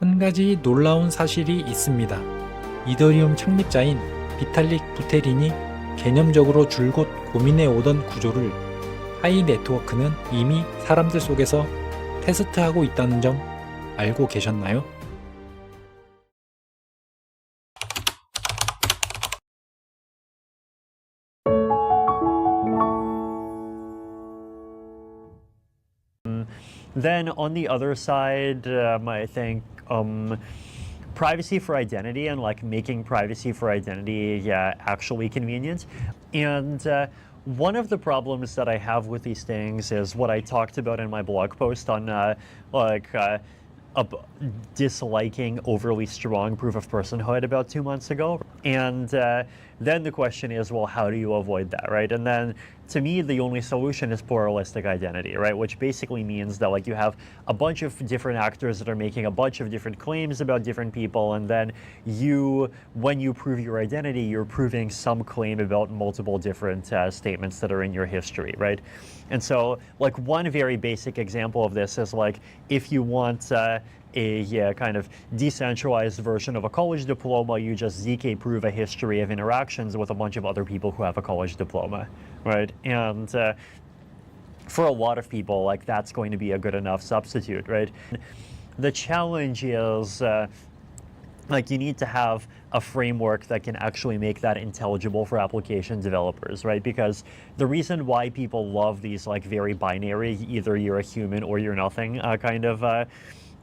한 가지 놀라운 사실이 있습니다. 이더리움 창립자인 비탈릭 부테린이 개념적으로 줄곧 고민해 오던 구조를 파이 네트워크는 이미 사람들 속에서 테스트하고 있다는 점 알고 계셨나요? Then on the other side, I think privacy for identity and like making privacy for identity actually convenient. And one of the problems that I have with these things is what I talked about in my blog post on disliking overly strong proof of personhood about 2 months ago. And then the question is, well, how do you avoid that, right? And then to me, the only solution is pluralistic identity, right? Which basically means that like you have a bunch of different actors that are making a bunch of different claims about different people, and then when you prove your identity, you're proving some claim about multiple different statements that are in your history, right? And so like one very basic example of this is like if you want a kind of decentralized version of a college diploma, you just ZK prove a history of interactions with a bunch of other people who have a college diploma, right? And for a lot of people, like that's going to be a good enough substitute, right? The challenge is like you need to have a framework that can actually make that intelligible for application developers, right? Because the reason why people love these like very binary, either you're a human or you're nothing kind of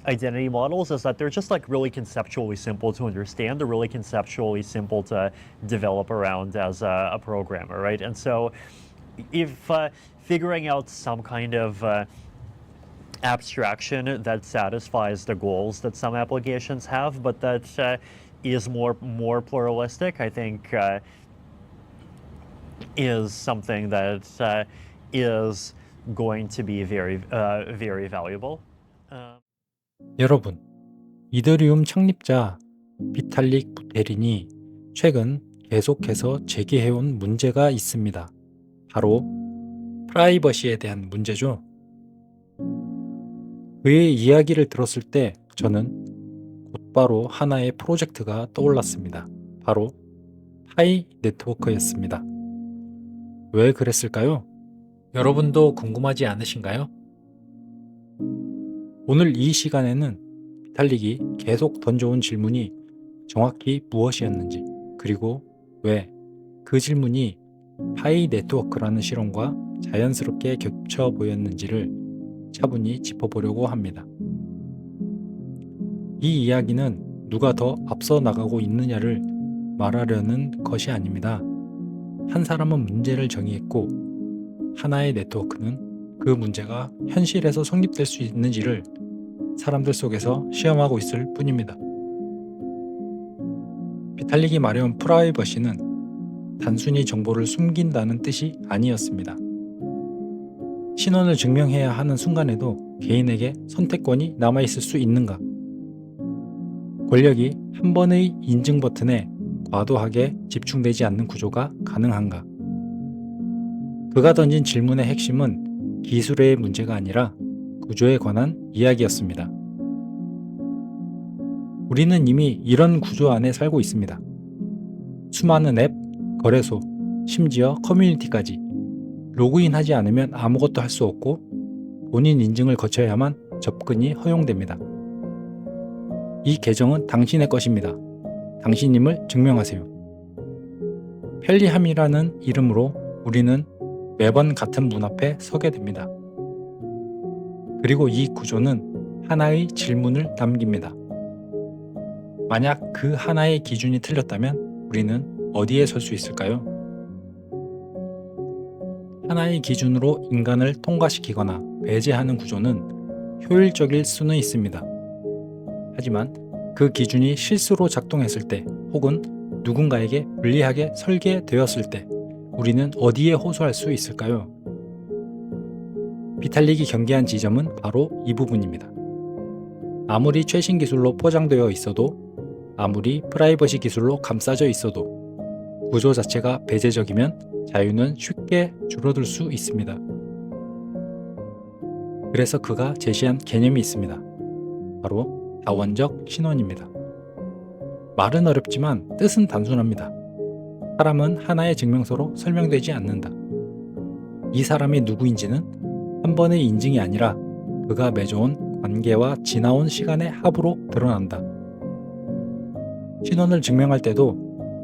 identity models is that they're just like really conceptually simple to understand. They're really conceptually simple to develop around as a programmer, right? And so if figuring out some kind of abstraction that satisfies the goals that some applications have, but that is more pluralistic, I think is something that is going to be very valuable. 여러분, 이더리움 창립자 비탈릭 부테린이 최근 계속해서 제기해온 문제가 있습니다. 바로 프라이버시에 대한 문제죠. 그의 이야기를 들었을 때 저는 곧바로 하나의 프로젝트가 떠올랐습니다. 바로 파이 네트워크였습니다. 왜 그랬을까요? 여러분도 궁금하지 않으신가요? 오늘 이 시간에는 비탈릭이 계속 던져온 질문이 정확히 무엇이었는지, 그리고 왜 그 질문이 파이 네트워크라는 실험과 자연스럽게 겹쳐 보였는지를 차분히 짚어보려고 합니다. 이 이야기는 누가 더 앞서 나가고 있느냐를 말하려는 것이 아닙니다. 한 사람은 문제를 정의했고 하나의 네트워크는 그 문제가 현실에서 성립될 수 있는지를 사람들 속에서 시험하고 있을 뿐입니다. 비탈릭이 말해온 프라이버시는 단순히 정보를 숨긴다는 뜻이 아니었습니다. 신원을 증명해야 하는 순간에도 개인에게 선택권이 남아있을 수 있는가? 권력이 한 번의 인증 버튼에 과도하게 집중되지 않는 구조가 가능한가? 그가 던진 질문의 핵심은 기술의 문제가 아니라 구조에 관한 이야기였습니다. 우리는 이미 이런 구조 안에 살고 있습니다. 수많은 앱, 거래소, 심지어 커뮤니티까지 로그인하지 않으면 아무것도 할 수 없고 본인 인증을 거쳐야만 접근이 허용됩니다. 이 계정은 당신의 것입니다. 당신임을 증명하세요. 편리함이라는 이름으로 우리는 매번 같은 문 앞에 서게 됩니다. 그리고 이 구조는 하나의 질문을 남깁니다. 만약 그 하나의 기준이 틀렸다면 우리는 어디에 설 수 있을까요? 하나의 기준으로 인간을 통과시키거나 배제하는 구조는 효율적일 수는 있습니다. 하지만 그 기준이 실수로 작동했을 때 혹은 누군가에게 불리하게 설계되었을 때 우리는 어디에 호소할 수 있을까요? 비탈릭이 경계한 지점은 바로 이 부분입니다. 아무리 최신 기술로 포장되어 있어도, 아무리 프라이버시 기술로 감싸져 있어도 구조 자체가 배제적이면 자유는 쉽게 줄어들 수 있습니다. 그래서 그가 제시한 개념이 있습니다. 바로 다원적 신원입니다. 말은 어렵지만 뜻은 단순합니다. 사람은 하나의 증명서로 설명되지 않는다. 이 사람이 누구인지는 한 번의 인증이 아니라 그가 맺어온 관계와 지나온 시간의 합으로 드러난다. 신원을 증명할 때도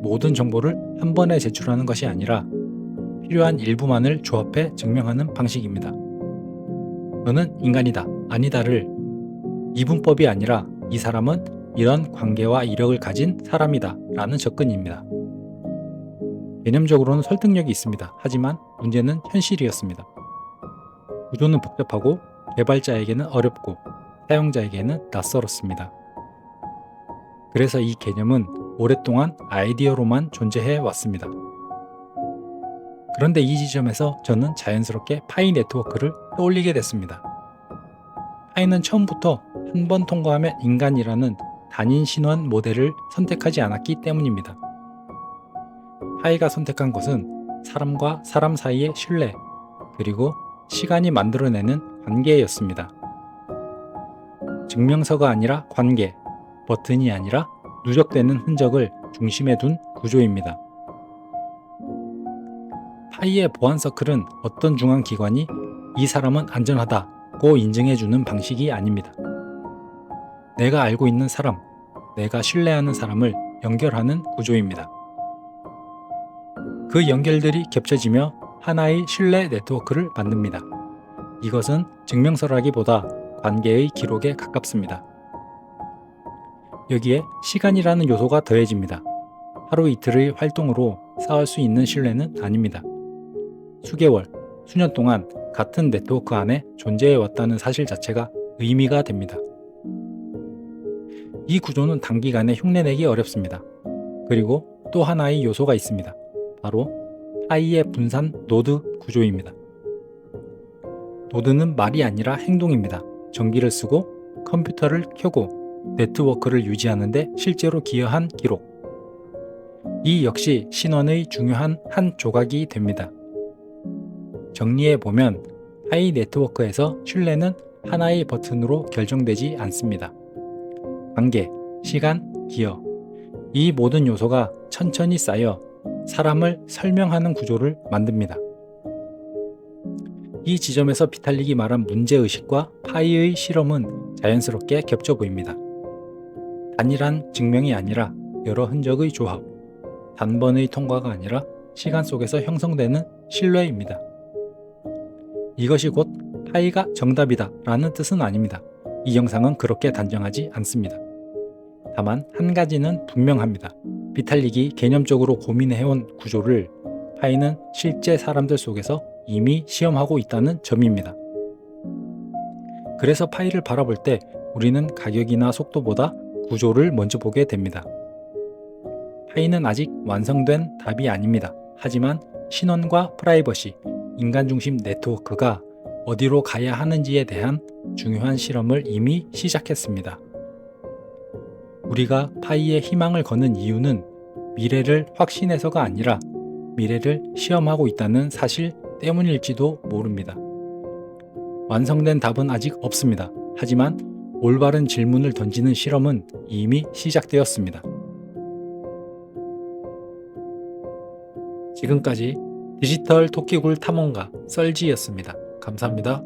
모든 정보를 한 번에 제출하는 것이 아니라 필요한 일부만을 조합해 증명하는 방식입니다. 너는 인간이다, 아니다를 이분법이 아니라 이 사람은 이런 관계와 이력을 가진 사람이다 라는 접근입니다. 개념적으로는 설득력이 있습니다. 하지만 문제는 현실이었습니다. 구조는 복잡하고 개발자에게는 어렵고 사용자에게는 낯설었습니다. 그래서 이 개념은 오랫동안 아이디어로만 존재해 왔습니다. 그런데 이 지점에서 저는 자연스럽게 파이 네트워크를 떠올리게 됐습니다. 파이는 처음부터 한 번 통과하면 인간이라는 단인 신원 모델을 선택하지 않았기 때문입니다. 파이가 선택한 것은 사람과 사람 사이의 신뢰, 그리고 시간이 만들어내는 관계였습니다. 증명서가 아니라 관계, 버튼이 아니라 누적되는 흔적을 중심에 둔 구조입니다. 파이의 보안 서클은 어떤 중앙기관이 이 사람은 안전하다고 인증해주는 방식이 아닙니다. 내가 알고 있는 사람, 내가 신뢰하는 사람을 연결하는 구조입니다. 그 연결들이 겹쳐지며 하나의 신뢰 네트워크를 만듭니다. 이것은 증명서라기보다 관계의 기록에 가깝습니다. 여기에 시간이라는 요소가 더해집니다. 하루 이틀의 활동으로 쌓을 수 있는 신뢰는 아닙니다. 수개월, 수년 동안 같은 네트워크 안에 존재해 왔다는 사실 자체가 의미가 됩니다. 이 구조는 단기간에 흉내내기 어렵습니다. 그리고 또 하나의 요소가 있습니다. 바로 파이의 분산 노드 구조입니다. 노드는 말이 아니라 행동입니다. 전기를 쓰고 컴퓨터를 켜고 네트워크를 유지하는데 실제로 기여한 기록. 이 역시 신원의 중요한 한 조각이 됩니다. 정리해보면 파이 네트워크에서 신뢰는 하나의 버튼으로 결정되지 않습니다. 관계, 시간, 기여. 이 모든 요소가 천천히 쌓여 사람을 설명하는 구조를 만듭니다. 이 지점에서 비탈릭이 말한 문제의식과 파이의 실험은 자연스럽게 겹쳐 보입니다. 단일한 증명이 아니라 여러 흔적의 조합, 단번의 통과가 아니라 시간 속에서 형성되는 신뢰입니다. 이것이 곧 파이가 정답이다 라는 뜻은 아닙니다. 이 영상은 그렇게 단정하지 않습니다. 다만 한 가지는 분명합니다. 비탈릭이 개념적으로 고민해온 구조를 파이는 실제 사람들 속에서 이미 시험하고 있다는 점입니다. 그래서 파이를 바라볼 때 우리는 가격이나 속도보다 구조를 먼저 보게 됩니다. 파이는 아직 완성된 답이 아닙니다. 하지만 신원과 프라이버시, 인간 중심 네트워크가 어디로 가야 하는지에 대한 중요한 실험을 이미 시작했습니다. 우리가 파이에 희망을 거는 이유는 미래를 확신해서가 아니라 미래를 시험하고 있다는 사실 때문일지도 모릅니다. 완성된 답은 아직 없습니다. 하지만 올바른 질문을 던지는 실험은 이미 시작되었습니다. 지금까지 디지털 토끼굴 탐험가 썰지였습니다. 감사합니다.